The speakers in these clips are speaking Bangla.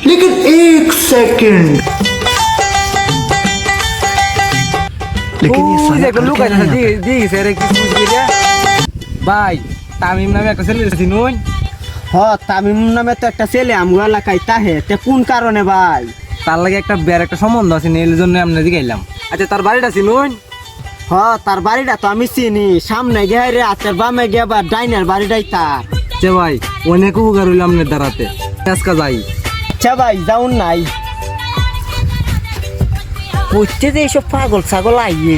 लेकिन एक सेकंड लेकिन ये साला দেখো कर লুকাই क्या रहा है? দিয়েছে রে কি বুঝলি রে ভাই তামিম নামে একটা ছেলে আছে নই হ তামিম নামে তো একটা ছেলে আমগো এলাকায় তাহে তে কোন কারণে ভাই? তার লাগে একটা বের একটা সম্বন্ধ আছে এর জন্য আমরা দিকে এলাম আচ্ছা তার বাড়িটা আছে নই হ তার বাড়িটা তো আমি চিনি, সামনে গিয়ে রে আচার বামে গিয়ে আবার ডাইনার বাড়িটাই তার। যে ভাই অনেক উপকার হইল আপনার দ্বারাতে আজকা যাই আচ্ছা ভাই যাউন নাই করছে যে এইসব পাগল ছাগল আইয়ে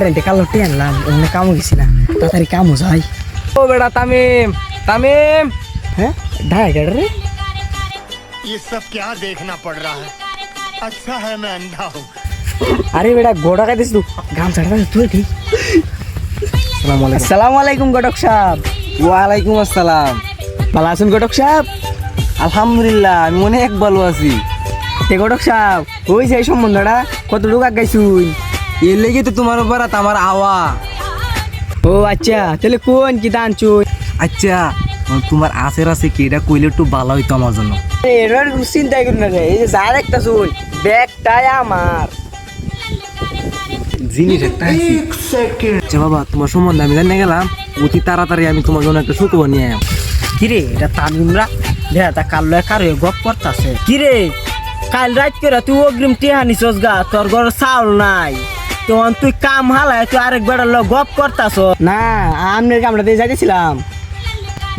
রেন্টে কালো টি আনলাম ওখানে কামও গেছি না, তাড়াতাড়ি কামও যাই। ও বেটা তামিম তামিম হ্যাঁ ঢাই গেড়ে রে ये सब क्या देखना पड़ रहा है। अच्छा है मैं अंधा हूँ। আরে বেটা গোড়া খাইছিস তুই গাম ছাড়া তুই ঠিক। আসসালামু আলাইকুম আসসালামু আলাইকুম ঘটক সাহেব। ওয়ালাইকুম আসসালাম ভালো আছেন ঘটক সাহেব? আলহামদুলিল্লাহ আমি অনেক ভালো আছি তে ঘটক সাহেব ওই যে এই সম্বন্ধটা কত লোক গাইছুই? এর লেগে তো তোমার উপর আমার আওয়া ও আচ্ছা তাহলে কোন কি দান চুই? আচ্ছা তোমার আশের আছে কি এটা কইলে একটু ভালো হইতো আমার জন্য এর চিন্তাই করি না রে, এই যে যার একটা চুই ব্যাগটাই আমার। জিনিস একটা আছে एक सेकंड আচ্ছা বাবা তোমার সম্বন্ধে আমি জানিয়ে গেলাম অতি তাড়াতাড়ি আমি তোমার জন্য একটা সুখবর নিয়ে আয়াম কিরে এটা তামিমরা দেখা তা কালো কারো গপ করতেছে। কিরে কাল রাত করে তুই অগ্রিম টিহা নিছস গা, তোর ঘর চাউল নাই তখন তুই কাম হালায় তুই আরেক বেড়ার লোক গপ করতাছ না? আমনের কামটা দিয়ে যাইতেছিলাম।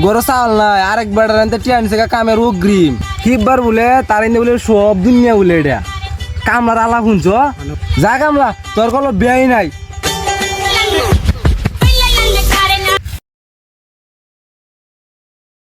গরো চাল নাই আরেক বেড়ার আনতে টিয়ান থেকে কামের অগ্রিম কিবার বলে তার এনে বলে সব দুনিয়া বলে এটা কামলার আলাপ শুনছ যা কামলা তোর কোনো বেয়াই নাই